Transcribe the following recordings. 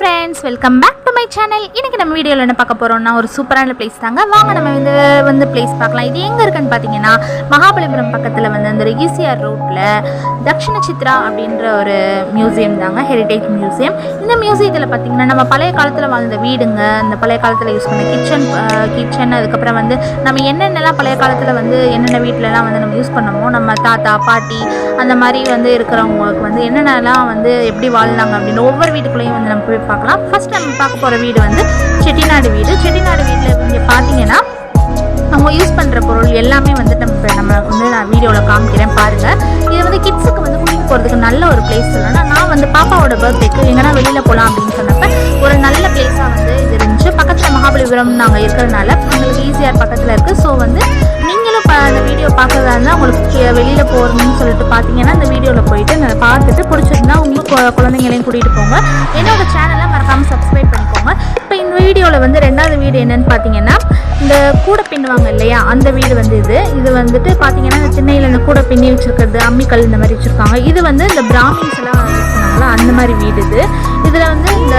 friends, welcome back to my channel. இன்னைக்கு நம்ம வீடியோல என்ன பார்க்க போறோம்னா ஒரு சூப்பரான பிளேஸ் தாங்க. வாங்க நம்ம வந்து பிளேஸ் பார்க்கலாம். இது எங்க இருக்குன்னு பாத்தீங்கன்னா மகாபலிபுரம் பக்கத்துல வந்து அந்த ஈசிஆர் ரோட்ல தக்ஷண சித்ரா அப்படின்ற ஒரு மியூசியம் தாங்க, ஹெரிடேஜ் மியூசியம். இந்த மியூசியத்துல பாத்தீங்கன்னா நம்ம பழைய காலத்துல வாழ்ந்த வீடுங்க, அந்த பழைய காலத்துல யூஸ் பண்ண கிச்சன் அதுக்கப்புறம் வந்து நம்ம என்னென்னலாம் பழைய காலத்துல வந்து என்னென்ன வீட்டிலலாம் வந்து நம்ம யூஸ் பண்ணமோ, நம்ம தாத்தா பாட்டி அந்த மாதிரி வந்து இருக்கிறவங்களுக்கு வந்து என்னென்னலாம் வந்து எப்படி வாழ்ந்தாங்க அப்படின்னு ஒவ்வொரு வீட்டுக்குள்ளேயும் வந்து நம்ம போய் பார்க்கலாம். ஃபர்ஸ்ட் நம்ம பார்க்க போகிற வீடு வந்து செட்டிநாடு வீடு. செட்டிநாடு வீட்டில் இங்கே பார்த்தீங்கன்னா அவங்க யூஸ் பண்ணுற பொருள் எல்லாமே வந்து நம்ம வந்து நான் வீடியோவில் காமிக்கிறேன் பாருங்கள். இது வந்து கிட்ஸுக்கு வந்து கூட்டிகிட்டு போகிறதுக்கு நல்ல ஒரு பிளேஸ் இல்லைன்னா, நான் வந்து பாப்பாவோட பர்த்டேக்கு எங்கன்னா வெளியில் போகலாம் அப்படின்னு சொன்னப்போ ஒரு நல்ல பிளேஸாக வந்து இது இருந்துச்சு. பக்கத்தில் மகாபலிபுரம் நாங்கள் இருக்கிறதுனால எங்களுக்கு ஈஸியாக பக்கத்தில் இருக்குது. ஸோ வந்து நீங்களும் அந்த வீடியோ பார்க்குறதா இருந்தால் உங்களுக்கு வெளியில் போகணும்னு சொல்லிட்டு பார்த்தீங்கன்னா இந்த வீடியோவில் போயிட்டு நான் பார்த்துட்டு பிடிச்சிருந்தா உங்கள் குழந்தைங்களையும் கூட்டிகிட்டு போங்க. என்னோட சேனலை மறக்காமல் சப்ஸ்கிரைப் பண்ணிக்கோங்க. இப்போ இந்த வீடியோவில் வந்து ரெண்டாவது வீடு என்னன்னு பார்த்தீங்கன்னா இந்த கூடை பின்னுவாங்க இல்லையா, அந்த வீடு வந்து இது வந்துட்டு பார்த்தீங்கன்னா இந்த திண்ணையில் இந்த கூடை பின்னி வச்சுருக்கிறது, அம்மிக்கல் இந்த மாதிரி வச்சுருக்காங்க. இது வந்து இந்த பிராமின்ஸ் எல்லாம் யூஸ் பண்ணாங்களா அந்த மாதிரி வீடு இது. இதில் வந்து இந்த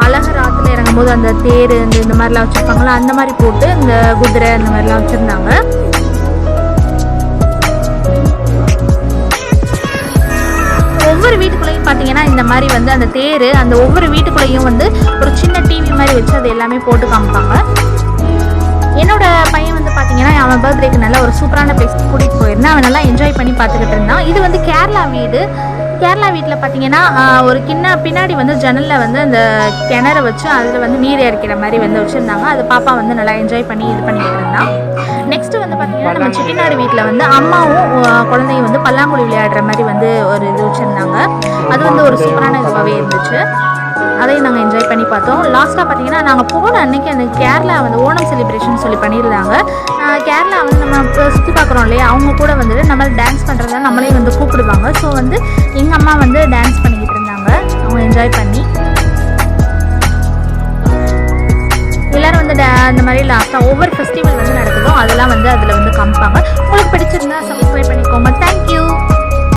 அழகர் ஆற்றுல இறங்கும் போது அந்த தேர் இந்த மாதிரிலாம் வச்சுருப்பாங்களா, அந்த மாதிரி போட்டு இந்த குதிரை அந்த மாதிரிலாம் வச்சுருந்தாங்க. ஒவ்வொரு வீட்டுக்குள்ளேயும் பார்த்தீங்கன்னா இந்த மாதிரி வந்து அந்த தேர் அந்த ஒவ்வொரு வீட்டுக்குள்ளேயும் வந்து ஒரு சின்ன டிவி மாதிரி வச்சு அது எல்லாமே போட்டு காமிப்பாங்க. என்னோட பையன் வந்து பார்த்தீங்கன்னா அவன் பர்த்டேக்கு நல்ல ஒரு சூப்பரான பிளேஸ் கூட்டிகிட்டு போயிருந்தான். அவன் நல்லா என்ஜாய் பண்ணி பார்த்துக்கிட்டு இருந்தான். இது வந்து கேரளா வீடு. கேரளா வீட்டில் பார்த்தீங்கன்னா ஒரு பின்னாடி வந்து ஜன்னலில் வந்து அந்த கிணறு வச்சு அதில் வந்து நீர் இறக்கிற மாதிரி வந்து வச்சுருந்தாங்க. அது பாப்பா வந்து நல்லா என்ஜாய் பண்ணி இது பண்ணிக்கிட்டு இருந்தான். நெக்ஸ்ட்டு வந்து பார்த்தீங்கன்னா நம்ம செட்டிநாடு வீட்டில் வந்து அம்மாவும் குழந்தையும் வந்து பல்லாங்குழி விளையாடுற மாதிரி வந்து ஒரு இது வச்சுருந்தாங்க. அது வந்து ஒரு சூப்பரான இதுவாகவே இருந்துச்சு. அதையும் நாங்கள் என்ஜாய் பண்ணி பார்த்தோம். லாஸ்ட்டாக பார்த்தீங்கன்னா நாங்கள் போன அன்றைக்கி அந்த கேரளா வந்து ஓணம் செலிப்ரேஷன் சொல்லி பண்ணியிருந்தாங்க. கேரளா வந்து நம்ம சுற்றி பார்க்குறோம் இல்லையா, அவங்க கூட வந்துட்டு நம்ம டான்ஸ் பண்ணுறதுலாம் நம்மளே வந்து கூப்பிடுவாங்க. ஸோ வந்து எங்கள் அம்மா வந்து டான்ஸ் பண்ணிக்கிட்டு இருந்தாங்க, அவங்க என்ஜாய் பண்ணி. எல்லோரும் வந்து அந்த மாதிரி லாஸ்ட்டாக ஒவ்வொரு ஃபெஸ்டிவல் வந்து நடக்குதோ அதெல்லாம் வந்து அதில் வந்து காமிப்பாங்க. உங்களுக்கு பிடிச்சிருந்தா சப்ஸ்கிரைப் பண்ணிக்கோங்க. தேங்க்யூ.